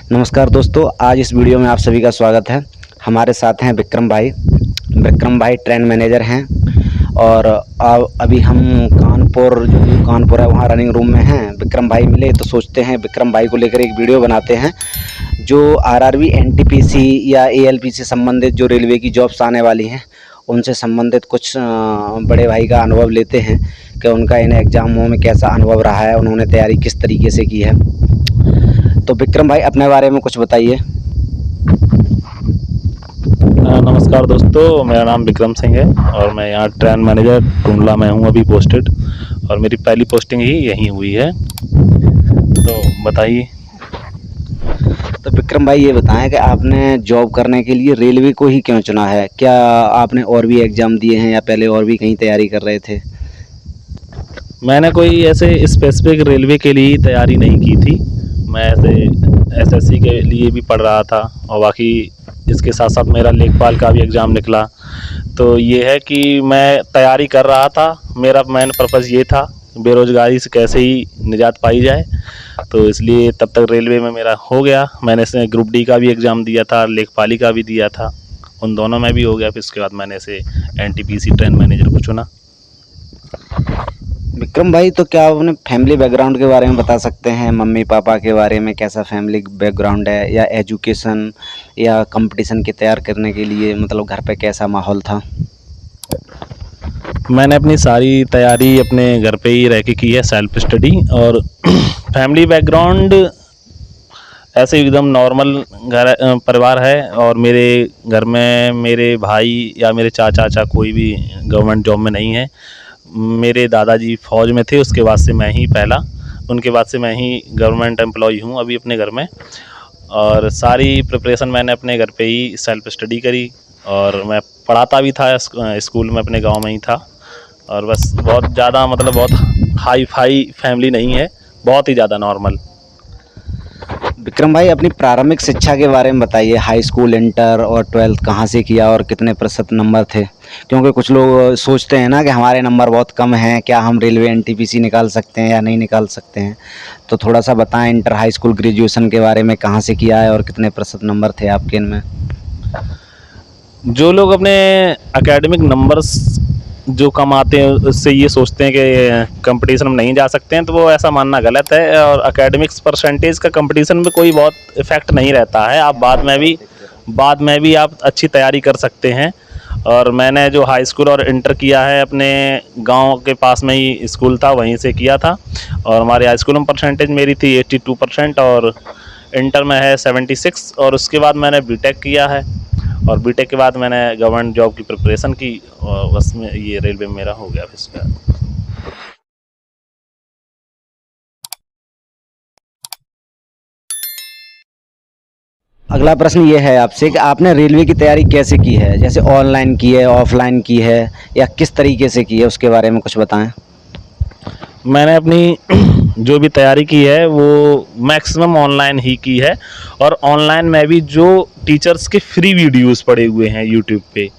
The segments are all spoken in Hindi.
नमस्कार दोस्तों, आज इस वीडियो में आप सभी का स्वागत है। हमारे साथ हैं विक्रम भाई। विक्रम भाई ट्रेन मैनेजर हैं और अभी हम कानपुर है वहाँ रनिंग रूम में हैं। विक्रम भाई मिले तो सोचते हैं विक्रम भाई को लेकर एक वीडियो बनाते हैं जो आरआरबी, एनटीपीसी या एएलपी से संबंधित जो रेलवे की जॉब्स आने वाली हैं उनसे संबंधित कुछ बड़े भाई का अनुभव लेते हैं कि उनका इन एग्ज़ामों में कैसा अनुभव रहा है, उन्होंने तैयारी किस तरीके से की है। तो विक्रम भाई अपने बारे में कुछ बताइए। नमस्कार दोस्तों, मेरा नाम विक्रम सिंह है और मैं यहाँ ट्रेन मैनेजर टुंडला में हूँ अभी पोस्टेड, और मेरी पहली पोस्टिंग ही यहीं हुई है। तो बताइए। तो विक्रम भाई ये बताएं कि आपने जॉब करने के लिए रेलवे को ही क्यों चुना है? क्या आपने और भी एग्ज़ाम दिए हैं या पहले और भी कहीं तैयारी कर रहे थे? मैंने कोई ऐसे स्पेसिफिक रेलवे के लिए तैयारी नहीं की थी। मैं ऐसे एसएससी के लिए भी पढ़ रहा था और बाकी इसके साथ साथ मेरा लेखपाल का भी एग्ज़ाम निकला। तो ये है कि मैं तैयारी कर रहा था। मेरा मेन पर्पज़ ये था बेरोज़गारी से कैसे ही निजात पाई जाए, तो इसलिए तब तक रेलवे में मेरा हो गया। मैंने इसे ग्रुप डी का भी एग्ज़ाम दिया था, लेखपाली का भी दिया था, उन दोनों में भी हो गया। फिर उसके बाद मैंने इसे एनटीपीसी ट्रेन मैनेजर को चुना। विक्रम भाई, तो क्या आप अपने फैमिली बैकग्राउंड के बारे में बता सकते हैं? मम्मी पापा के बारे में कैसा फैमिली बैकग्राउंड है, या एजुकेशन या कंपटीशन की तैयार करने के लिए मतलब घर पे कैसा माहौल था? मैंने अपनी सारी तैयारी अपने घर पे ही रह के की है, सेल्फ स्टडी। और फैमिली बैकग्राउंड ऐसे एकदम नॉर्मल घर परिवार है, और मेरे घर में मेरे भाई या मेरे चाचा कोई भी गवर्नमेंट जॉब में नहीं है। मेरे दादाजी फ़ौज में थे, उसके बाद से मैं ही पहला, उनके बाद से मैं ही गवर्नमेंट एम्प्लॉय हूँ अभी अपने घर में। और सारी प्रिपरेशन मैंने अपने घर पे ही सेल्फ स्टडी करी, और मैं पढ़ाता भी था स्कूल में, अपने गांव में ही था। और बस बहुत ज़्यादा मतलब बहुत हाई फाई फैमिली नहीं है, बहुत ही ज़्यादा नॉर्मल। विक्रम भाई, अपनी प्रारंभिक शिक्षा के बारे में बताइए। हाई स्कूल, इंटर और ट्वेल्थ कहाँ से किया और कितने प्रतिशत नंबर थे? क्योंकि कुछ लोग सोचते हैं ना कि हमारे नंबर बहुत कम हैं, क्या हम रेलवे एनटीपीसी निकाल सकते हैं या नहीं निकाल सकते हैं। तो थोड़ा सा बताएं, इंटर, हाई स्कूल, ग्रेजुएशन के बारे में कहाँ से किया है और कितने प्रतिशत नंबर थे आपके इनमें? जो लोग अपने एकेडमिक नंबर्स जो कम आते हैं उससे ये सोचते हैं कि कंपटीशन में नहीं जा सकते हैं, तो वो ऐसा मानना गलत है। और एकेडमिक्स परसेंटेज का कंपटीशन में कोई बहुत इफ़ेक्ट नहीं रहता है। आप बाद में भी आप अच्छी तैयारी कर सकते हैं। और मैंने जो हाई स्कूल और इंटर किया है अपने गांव के पास में ही स्कूल था, वहीं से किया था। और हमारे हाई स्कूल में परसेंटेज मेरी थी 82% और इंटर में है 76। और उसके बाद मैंने बीटेक किया है, और बीटेक के बाद मैंने गवर्नमेंट जॉब की प्रिपरेशन की, और बस में ये रेलवे में मेरा हो गया। फिर उसका अगला प्रश्न ये है आपसे कि आपने रेलवे की तैयारी कैसे की है? जैसे ऑनलाइन की है, ऑफलाइन की है, या किस तरीके से की है, उसके बारे में कुछ बताएं। मैंने अपनी जो भी तैयारी की है वो मैक्सिमम ऑनलाइन ही की है। और ऑनलाइन में भी जो टीचर्स के फ्री वीडियोस पड़े हुए हैं यूट्यूब पे,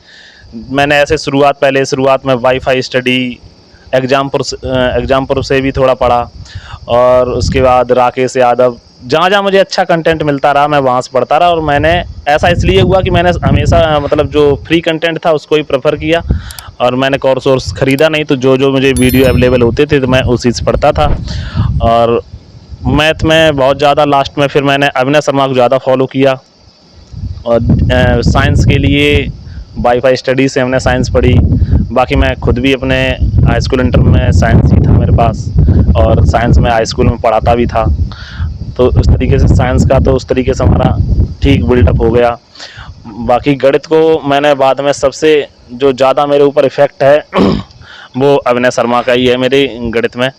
मैंने ऐसे शुरुआत में वाईफाई स्टडी एग्जामपुर से भी थोड़ा पढ़ा। और उसके बाद राकेश यादव, जहाँ जहाँ मुझे अच्छा कंटेंट मिलता रहा मैं वहाँ से पढ़ता रहा। और मैंने ऐसा इसलिए हुआ कि मैंने हमेशा मतलब जो फ्री कंटेंट था उसको ही प्रेफर किया, और मैंने कोर्स ख़रीदा नहीं। तो जो मुझे वीडियो अवेलेबल होते थे तो मैं उसी से पढ़ता था। और मैथ में बहुत ज़्यादा लास्ट में फिर मैंने अभिनय शर्मा को ज़्यादा फॉलो किया। और साइंस के लिए वाईफाई स्टडी से हमने साइंस पढ़ी। बाकी मैं खुद भी अपने हाई स्कूल इंटर में साइंस ही था मेरे पास, और साइंस में हाई स्कूल में पढ़ाता भी था। तो उस तरीके से साइंस का तो उस तरीके से हमारा ठीक बिल्डअप हो गया। बाकी गणित को मैंने बाद में, सबसे जो ज़्यादा मेरे ऊपर इफ़ेक्ट है वो अभिनय शर्मा का ही है मेरे गणित में।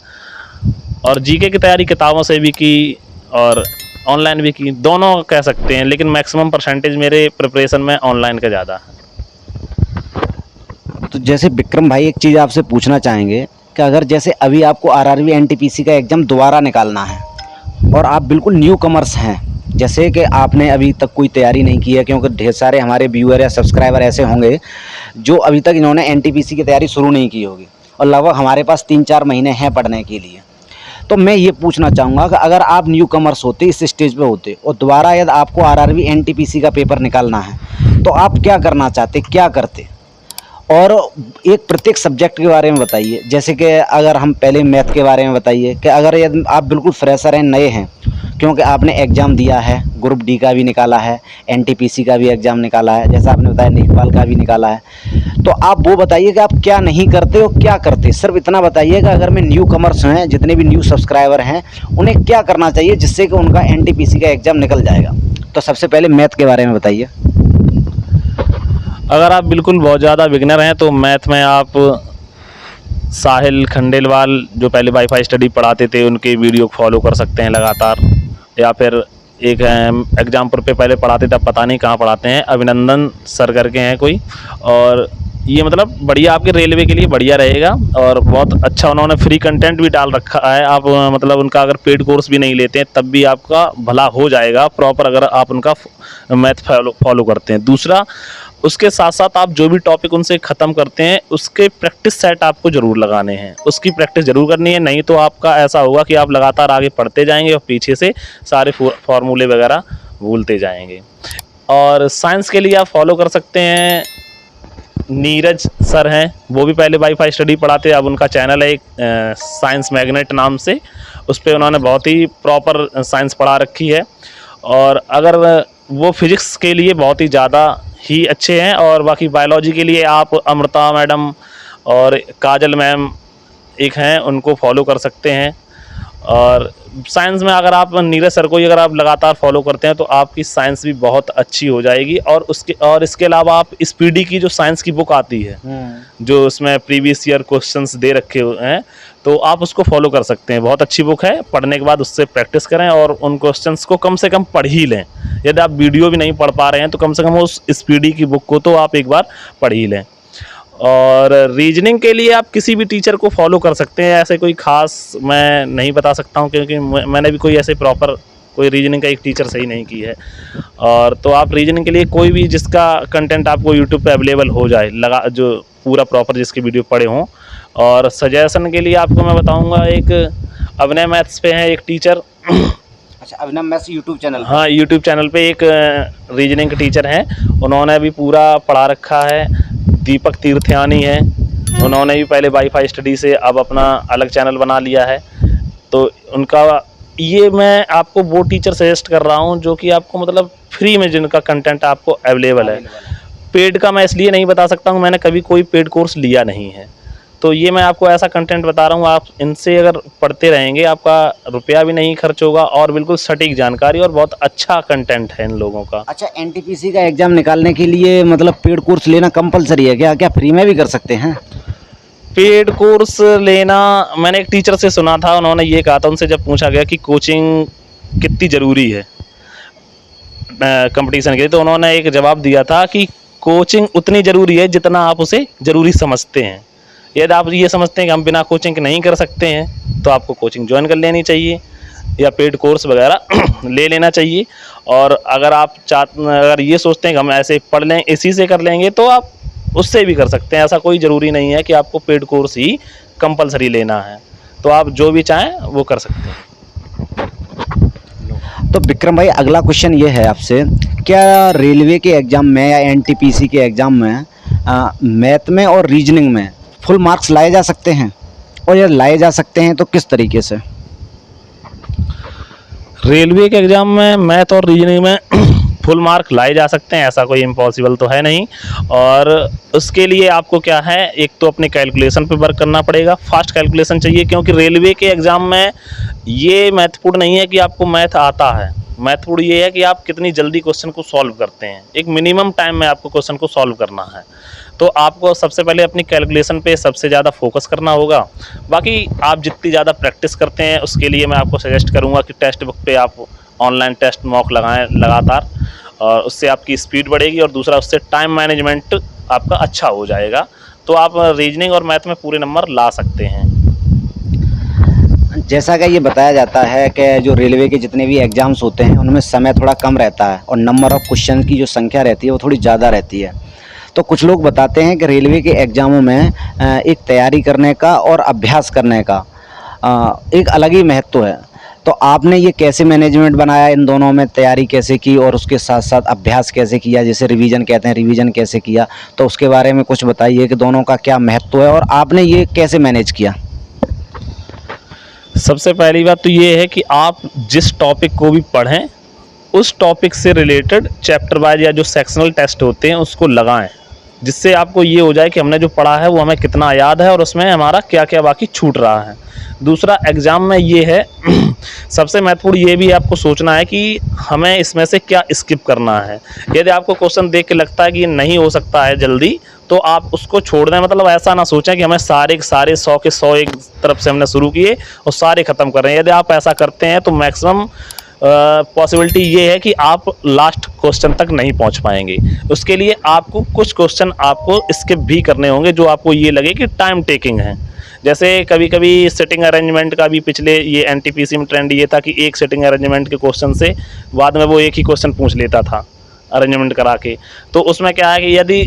और जीके की तैयारी किताबों से भी की और ऑनलाइन भी की, दोनों कह सकते हैं, लेकिन मैक्सिमम परसेंटेज मेरे प्रिपरेशन में ऑनलाइन का ज़्यादा है। तो जैसे विक्रम भाई, एक चीज़ आपसे पूछना चाहेंगे कि अगर जैसे अभी आपको आरआरबी एनटीपीसी का एग्ज़ाम दोबारा निकालना है और आप बिल्कुल न्यू कमर्स हैं, जैसे कि आपने अभी तक कोई तैयारी नहीं की है, क्योंकि ढेर सारे हमारे व्यूअर या सब्सक्राइबर ऐसे होंगे जो अभी तक इन्होंने एनटीपीसी की तैयारी शुरू नहीं की होगी और लगभग हमारे पास 3-4 महीने हैं पढ़ने के लिए। तो मैं ये पूछना चाहूँगा कि अगर आप न्यू कमर्स होते, इस स्टेज पे होते और दोबारा यदि आपको आरआरबी एनटीपीसी का पेपर निकालना है तो आप क्या करना चाहते, क्या करते? और एक प्रत्येक सब्जेक्ट के बारे में बताइए। जैसे कि अगर हम पहले मैथ के बारे में बताइए कि अगर यदि आप बिल्कुल फ्रेशर हैं, नए हैं, क्योंकि आपने एग्ज़ाम दिया है, ग्रुप डी का भी निकाला है, एनटीपीसी का भी एग्ज़ाम निकाला है, जैसा आपने बताया लेखपाल का भी निकाला है, तो आप वो बताइए कि आप क्या नहीं करते और क्या करते। सिर्फ इतना बताइए कि अगर मैं न्यू कमर्स हैं, जितने भी न्यू सब्सक्राइबर हैं, उन्हें क्या करना चाहिए जिससे कि उनका एनटीपीसी का एग्ज़ाम निकल जाएगा। तो सबसे पहले मैथ के बारे में बताइए। अगर आप बिल्कुल बहुत ज़्यादा बिगनर हैं तो मैथ में आप साहिल खंडेलवाल जो पहले वाईफाई स्टडी पढ़ाते थे उनके वीडियो को फॉलो कर सकते हैं लगातार, या फिर एक एग्जामपुर पे पहले पढ़ाते थे, अब पता नहीं कहाँ पढ़ाते हैं, अभिनंदन सर करके हैं कोई, और ये मतलब बढ़िया आपके रेलवे के लिए बढ़िया रहेगा और बहुत अच्छा उन्होंने फ्री कंटेंट भी डाल रखा है। आप मतलब उनका अगर पेड कोर्स भी नहीं लेते हैं तब भी आपका भला हो जाएगा प्रॉपर, अगर आप उनका मैथ फॉलो करते हैं। दूसरा, उसके साथ साथ आप जो भी टॉपिक उनसे ख़त्म करते हैं उसके प्रैक्टिस सेट आपको ज़रूर लगाने हैं, उसकी प्रैक्टिस ज़रूर करनी है, नहीं तो आपका ऐसा होगा कि आप लगातार आगे पढ़ते जाएंगे और पीछे से सारे फॉर्मूले वगैरह भूलते जाएंगे। और साइंस के लिए आप फॉलो कर सकते हैं, नीरज सर हैं, वो भी पहले वाईफाई स्टडी पढ़ाते हैं, अब उनका चैनल है एक साइंस मैग्नेट नाम से, उस पर उन्होंने बहुत ही प्रॉपर साइंस पढ़ा रखी है। और अगर वो फिज़िक्स के लिए बहुत ही ज़्यादा ही अच्छे हैं, और बाकी बायोलॉजी के लिए आप अमृता मैडम और काजल मैम एक हैं, उनको फॉलो कर सकते हैं। और साइंस में अगर आप नीरज सर को ही अगर आप लगातार फॉलो करते हैं तो आपकी साइंस भी बहुत अच्छी हो जाएगी। और इसके अलावा आप स्पीडी की जो साइंस की बुक आती है, जो उसमें प्रीवियस ईयर क्वेश्चंस दे रखे हुए हैं, तो आप उसको फॉलो कर सकते हैं। बहुत अच्छी बुक है, पढ़ने के बाद उससे प्रैक्टिस करें और उन क्वेश्चंस को कम से कम पढ़ ही लें। यदि आप वीडियो भी नहीं पढ़ पा रहे हैं तो कम से कम उस स्पीडी की बुक को तो आप एक बार पढ़ ही लें। और रीजनिंग के लिए आप किसी भी टीचर को फॉलो कर सकते हैं, ऐसे कोई ख़ास मैं नहीं बता सकता हूँ क्योंकि मैंने भी कोई ऐसे प्रॉपर कोई रीजनिंग का एक टीचर सही नहीं की है। और तो आप रीजनिंग के लिए कोई भी जिसका कंटेंट आपको यूट्यूब पे अवेलेबल हो जाए, जो पूरा प्रॉपर जिसकी वीडियो पढ़े हों। और सजेशन के लिए आपको मैं बताऊँगा, एक अभिनय मैथ्स पे है एक टीचर। अच्छा, अभिनव मैथ्स यूट्यूब चैनल? हाँ, यूट्यूब चैनल पे एक रीजनिंग के टीचर हैं, उन्होंने भी पूरा पढ़ा रखा है। दीपक तीर्थयानी है, उन्होंने भी पहले वाईफाई स्टडी से अब अपना अलग चैनल बना लिया है। तो उनका ये मैं आपको वो टीचर सजेस्ट कर रहा हूँ जो कि आपको मतलब फ्री में जिनका कंटेंट आपको अवेलेबल है। पेड का मैं इसलिए नहीं बता सकता हूँ, मैंने कभी कोई पेड कोर्स लिया नहीं है, तो ये मैं आपको ऐसा कंटेंट बता रहा हूँ, आप इनसे अगर पढ़ते रहेंगे आपका रुपया भी नहीं खर्च होगा और बिल्कुल सटीक जानकारी और बहुत अच्छा कंटेंट है इन लोगों का। अच्छा, एनटीपीसी का एग्ज़ाम निकालने के लिए मतलब पेड कोर्स लेना कंपलसरी है क्या? क्या फ्री में भी कर सकते हैं? पेड कोर्स लेना मैंने एक टीचर से सुना था, उन्होंने ये कहा था, उनसे जब पूछा गया कि कोचिंग कितनी ज़रूरी है कंपटीशन के लिए, तो उन्होंने एक जवाब दिया था कि कोचिंग उतनी ज़रूरी है जितना आप उसे ज़रूरी समझते हैं। यदि आप ये समझते हैं कि हम बिना कोचिंग के नहीं कर सकते हैं तो आपको कोचिंग ज्वाइन कर लेनी चाहिए या पेड कोर्स वगैरह ले लेना चाहिए। और अगर आप अगर ये सोचते हैं कि हम ऐसे पढ़ लें, इसी से कर लेंगे, तो आप उससे भी कर सकते हैं। ऐसा कोई ज़रूरी नहीं है कि आपको पेड कोर्स ही कंपलसरी लेना है, तो आप जो भी चाहें वो कर सकते हैं। तो विक्रम भाई, अगला क्वेश्चन ये है आपसे, क्या रेलवे के एग्ज़ाम में या एनटीपीसी के एग्ज़ाम में मैथ में और रीजनिंग में फुल मार्क्स लाए जा सकते हैं? और यदि लाए जा सकते हैं तो किस तरीके से? रेलवे के एग्ज़ाम में मैथ और रीजनिंग में फुल मार्क लाए जा सकते हैं, ऐसा कोई इम्पॉसिबल तो है नहीं। और उसके लिए आपको क्या है, एक तो अपने कैलकुलेशन पे वर्क करना पड़ेगा, फास्ट कैलकुलेशन चाहिए, क्योंकि रेलवे के एग्ज़ाम में ये महत्वपूर्ण नहीं है कि आपको मैथ आता है, महत्वपूर्ण ये है कि आप कितनी जल्दी क्वेश्चन को सॉल्व करते हैं। एक मिनिमम टाइम में आपको क्वेश्चन को सॉल्व करना है, तो आपको सबसे पहले अपनी कैलकुलेशन पे सबसे ज़्यादा फोकस करना होगा। बाकी आप जितनी ज़्यादा प्रैक्टिस करते हैं उसके लिए मैं आपको सजेस्ट करूँगा कि टेक्स्ट बुक पे आप ऑनलाइन टेस्ट मॉक लगाएं लगातार, और उससे आपकी स्पीड बढ़ेगी और दूसरा उससे टाइम मैनेजमेंट आपका अच्छा हो जाएगा, तो आप रीजनिंग और मैथ में पूरे नंबर ला सकते हैं। जैसा कि ये बताया जाता है कि जो रेलवे के जितने भी एग्ज़ाम्स होते हैं उनमें समय थोड़ा कम रहता है और नंबर ऑफ़ क्वेश्चन की जो संख्या रहती है वो थोड़ी ज़्यादा रहती है। तो कुछ लोग बताते हैं कि रेलवे के एग्ज़ामों में एक तैयारी करने का और अभ्यास करने का एक अलग ही महत्व है। तो आपने ये कैसे मैनेजमेंट बनाया, इन दोनों में तैयारी कैसे की और उसके साथ साथ अभ्यास कैसे किया, जैसे रिवीजन कहते हैं, रिवीजन कैसे किया, तो उसके बारे में कुछ बताइए कि दोनों का क्या महत्व है और आपने ये कैसे मैनेज किया। सबसे पहली बात तो ये है कि आप जिस टॉपिक को भी पढ़ें उस टॉपिक से रिलेटेड चैप्टर वाइज या जो सेक्शनल टेस्ट होते हैं उसको लगाएं, जिससे आपको ये हो जाए कि हमने जो पढ़ा है वो हमें कितना याद है और उसमें हमारा क्या क्या बाकी छूट रहा है। दूसरा, एग्ज़ाम में ये है सबसे महत्वपूर्ण ये भी आपको सोचना है कि हमें इसमें से क्या स्किप करना है। यदि आपको क्वेश्चन देख के लगता है कि ये नहीं हो सकता है जल्दी, तो आप उसको छोड़ दें। मतलब ऐसा ना सोचें कि हमें सारे के सारे 100 के 100 एक तरफ से हमने शुरू किए और सारे ख़त्म कर रहे हैं। यदि आप ऐसा करते हैं तो मैक्सिमम पॉसिबिलिटी ये है कि आप लास्ट क्वेश्चन तक नहीं पहुंच पाएंगे। उसके लिए आपको कुछ क्वेश्चन आपको स्किप भी करने होंगे जो आपको ये लगे कि टाइम टेकिंग है। जैसे कभी कभी सिटिंग अरेंजमेंट का भी पिछले ये एनटीपीसी में ट्रेंड ये था कि एक सिटिंग अरेंजमेंट के क्वेश्चन से बाद में वो एक ही क्वेश्चन पूछ लेता था अरेंजमेंट करा के। तो उसमें क्या है कि यदि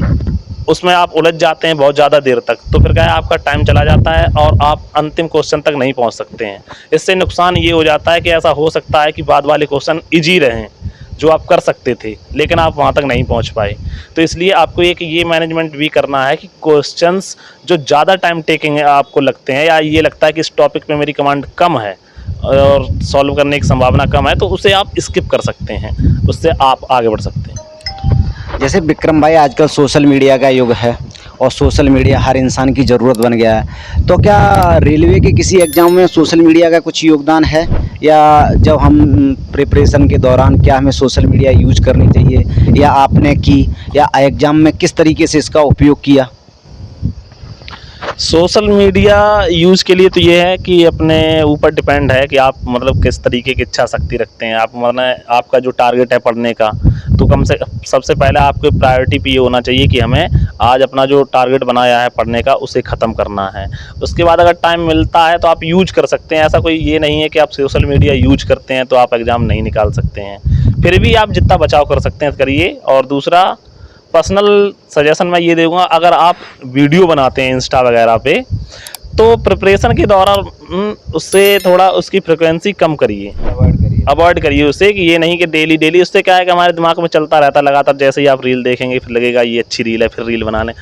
उसमें आप उलझ जाते हैं बहुत ज़्यादा देर तक, तो फिर क्या है आपका टाइम चला जाता है और आप अंतिम क्वेश्चन तक नहीं पहुंच सकते हैं। इससे नुकसान ये हो जाता है कि ऐसा हो सकता है कि बाद वाले क्वेश्चन इजी रहें जो आप कर सकते थे, लेकिन आप वहां तक नहीं पहुंच पाए। तो इसलिए आपको एक ये मैनेजमेंट भी करना है कि क्वेश्चंस जो ज़्यादा टाइम टेकिंग है आपको लगते हैं या ये लगता है कि इस टॉपिक पे मेरी कमांड कम है और सॉल्व करने की संभावना कम है, तो उसे आप स्किप कर सकते हैं, उससे आप आगे बढ़ सकते हैं। जैसे विक्रम भाई, आजकल सोशल मीडिया का युग है और सोशल मीडिया हर इंसान की ज़रूरत बन गया है। तो क्या रेलवे के किसी एग्ज़ाम में सोशल मीडिया का कुछ योगदान है, या जब हम प्रिपरेशन के दौरान क्या हमें सोशल मीडिया यूज करनी चाहिए, या आपने की, या एग्ज़ाम में किस तरीके से इसका उपयोग किया? सोशल मीडिया यूज़ के लिए तो ये है कि अपने ऊपर डिपेंड है कि आप मतलब किस तरीके की इच्छा शक्ति रखते हैं। आप मतलब आपका जो टारगेट है पढ़ने का, तो कम से सबसे पहले आपके प्रायोरिटी पे ये होना चाहिए कि हमें आज अपना जो टारगेट बनाया है पढ़ने का उसे ख़त्म करना है। उसके बाद अगर टाइम मिलता है तो आप यूज कर सकते हैं। ऐसा कोई ये नहीं है कि आप सोशल मीडिया यूज करते हैं तो आप एग्ज़ाम नहीं निकाल सकते हैं। फिर भी आप जितना बचाव कर सकते हैं करिए। और दूसरा, पर्सनल सजेशन मैं ये दूंगा, अगर आप वीडियो बनाते हैं इंस्टा वगैरह पे, तो प्रिपरेशन के दौरान उससे थोड़ा उसकी फ्रिक्वेंसी कम करिए, अवॉइड करिए उससे, कि ये नहीं कि डेली डेली। उससे क्या है कि हमारे दिमाग में चलता रहता है लगातार, जैसे ही आप रील देखेंगे फिर लगेगा ये अच्छी रील है, फिर रील बना लें।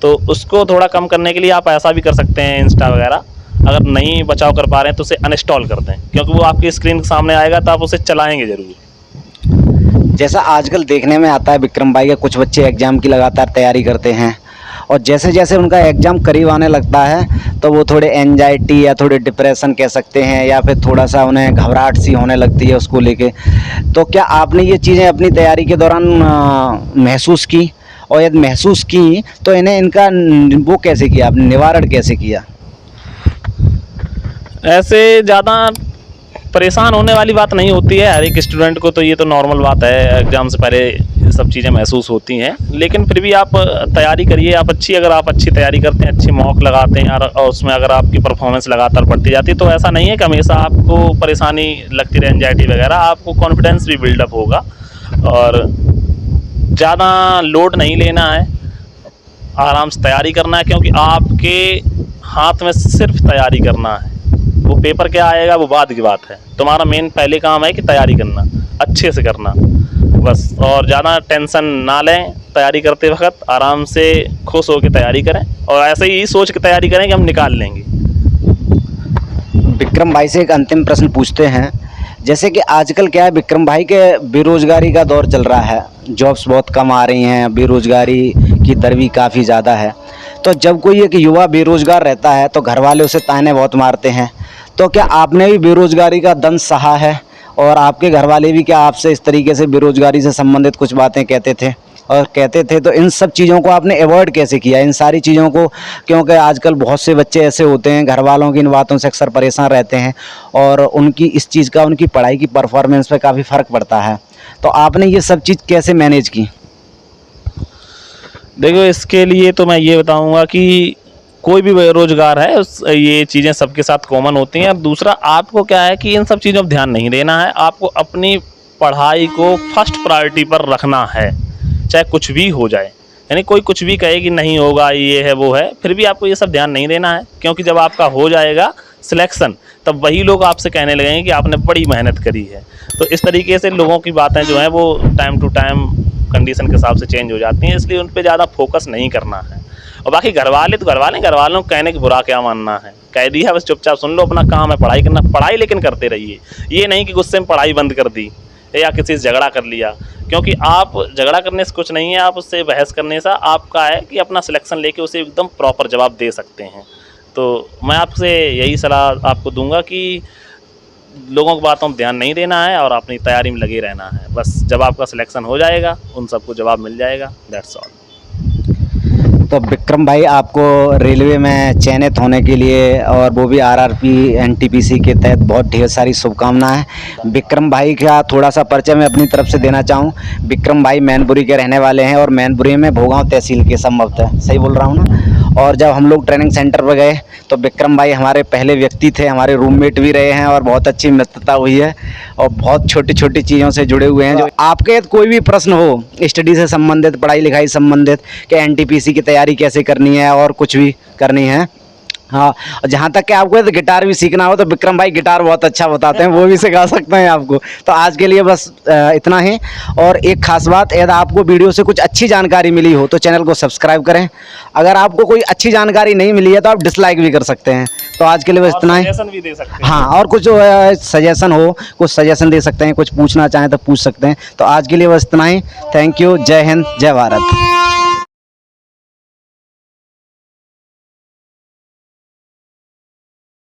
तो उसको थोड़ा कम करने के लिए आप ऐसा भी कर सकते हैं, इंस्टा वगैरह अगर नहीं बचाव कर पा रहे हैं तो उसे अनइंस्टॉल कर दें, क्योंकि वो आपकी स्क्रीन के सामने आएगा तो आप उसे चलाएँगे ज़रूर। जैसा आजकल देखने में आता है विक्रम भाई के, कुछ बच्चे एग्ज़ाम की लगातार तैयारी करते हैं और जैसे जैसे उनका एग्ज़ाम करीब आने लगता है तो वो थोड़े एंजाइटी या थोड़े डिप्रेशन कह सकते हैं, या फिर थोड़ा सा उन्हें घबराहट सी होने लगती है उसको लेके। तो क्या आपने ये चीज़ें अपनी तैयारी के दौरान महसूस की, और यदि महसूस की तो इनका वो कैसे किया, आपने निवारण कैसे किया? ऐसे ज़्यादा परेशान होने वाली बात नहीं होती है हर एक स्टूडेंट को, तो ये तो नॉर्मल बात है, एग्ज़ाम से पहले ये सब चीज़ें महसूस होती हैं। लेकिन फिर भी आप तैयारी करिए, आप अगर आप अच्छी तैयारी करते हैं, अच्छी मॉक लगाते हैं और उसमें अगर आपकी परफॉर्मेंस लगातार बढ़ती जाती है, तो ऐसा नहीं है कि हमेशा आपको परेशानी लगती रहे, एंजाइटी वगैरह। आपको कॉन्फिडेंस भी बिल्डअप होगा और ज़्यादा लोड नहीं लेना है, आराम से तैयारी करना है, क्योंकि आपके हाथ में सिर्फ तैयारी करना है। वो पेपर क्या आएगा वो बाद की बात है, तुम्हारा मेन पहले काम है कि तैयारी करना, अच्छे से करना बस। और ज़्यादा टेंशन ना लें तैयारी करते वक्त, आराम से खुश होकर तैयारी करें और ऐसे ही सोच के तैयारी करें कि हम निकाल लेंगे। विक्रम भाई से एक अंतिम प्रश्न पूछते हैं। जैसे कि आजकल क्या है विक्रम भाई के, बेरोज़गारी का दौर चल रहा है, जॉब्स बहुत कम आ रही हैं, बेरोज़गारी की दर भी काफ़ी ज़्यादा है। तो जब कोई एक युवा बेरोज़गार रहता है तो घर वाले उसे ताने बहुत मारते हैं। तो क्या आपने भी बेरोज़गारी का दंश सहा है, और आपके घर वाले भी क्या आपसे इस तरीके से बेरोज़गारी से संबंधित कुछ बातें कहते थे, और कहते थे तो इन सब चीज़ों को आपने अवॉइड कैसे किया, इन सारी चीज़ों को? क्योंकि आजकल बहुत से बच्चे ऐसे होते हैं, घर वालों की इन बातों से अक्सर परेशान रहते हैं और उनकी इस चीज़ का उनकी पढ़ाई की परफॉर्मेंस पे काफ़ी फ़र्क पड़ता है। तो आपने ये सब चीज़ कैसे मैनेज की? देखो, इसके लिए तो मैं ये बताऊंगा कि कोई भी बेरोजगार है ये चीज़ें सबके साथ कॉमन होती हैं। अब दूसरा, आपको क्या है कि इन सब चीज़ों पर ध्यान नहीं देना है, आपको अपनी पढ़ाई को फर्स्ट प्रायोरिटी पर रखना है, चाहे कुछ भी हो जाए। यानी कोई कुछ भी कहे कि नहीं होगा, ये है वो है, फिर भी आपको ये सब ध्यान नहीं देना है, क्योंकि जब आपका हो जाएगा सिलेक्शन, तब वही लोग आपसे कहने लगेंगे कि आपने बड़ी मेहनत करी है। तो इस तरीके से लोगों की बातें जो हैं वो टाइम टू टाइम कंडीशन के हिसाब से चेंज हो जाती हैं, इसलिए उन पे ज़्यादा फोकस नहीं करना है। और बाकी घर वालों को कहने की बुरा क्या मानना है, कह दिया बस चुपचाप सुन लो, अपना काम है पढ़ाई करना, पढ़ाई लेकिन करते रहिए। ये नहीं कि गुस्से में पढ़ाई बंद कर दी या किसी से झगड़ा कर लिया, क्योंकि आप झगड़ा करने से कुछ नहीं है, आप उससे बहस करने से आपका है कि अपना सिलेक्शन लेके उसे एकदम प्रॉपर जवाब दे सकते हैं। तो मैं आपसे यही सलाह आपको दूंगा कि लोगों की बातों में ध्यान नहीं देना है और अपनी तैयारी में लगे रहना है। बस जब आपका सिलेक्शन हो जाएगा उन सबको जवाब मिल जाएगा, दैट्स ऑल। तो विक्रम भाई, आपको रेलवे में चयनित होने के लिए और वो भी आरआरपी एनटीपीसी के तहत बहुत ढेर सारी शुभकामनाएं। विक्रम भाई का थोड़ा सा परिचय मैं अपनी तरफ से देना चाहूँ। विक्रम भाई मैनपुरी के रहने वाले हैं और मैनपुरी में भोगांव तहसील के संभवतः, सही बोल रहा हूँ ना। और जब हम लोग ट्रेनिंग सेंटर पर गए तो विक्रम भाई हमारे पहले व्यक्ति थे, हमारे रूममेट भी रहे हैं और बहुत अच्छी मित्रता हुई है और बहुत छोटी छोटी चीज़ों से जुड़े हुए हैं। जो आपके कोई भी प्रश्न हो स्टडी से संबंधित, पढ़ाई लिखाई संबंधित, कि एनटीपीसी की तैयारी कैसे करनी है और कुछ भी करनी है, हाँ, और जहाँ तक कि आपको तो गिटार भी सीखना हो तो विक्रम भाई गिटार बहुत अच्छा बताते हैं, वो भी सिखा सकते हैं आपको। तो आज के लिए बस इतना ही। और एक खास बात, यदि आपको वीडियो से कुछ अच्छी जानकारी मिली हो तो चैनल को सब्सक्राइब करें। अगर आपको कोई अच्छी जानकारी नहीं मिली है तो आप डिसलाइक भी कर सकते हैं। तो आज के लिए बस इतना ही। सजेशन भी दे सकते हैं। हाँ, और कुछ सजेशन हो, कुछ सजेशन दे सकते हैं, कुछ पूछना चाहें तो पूछ सकते हैं। तो आज के लिए बस इतना ही। Thank you. जय हिंद, जय भारत।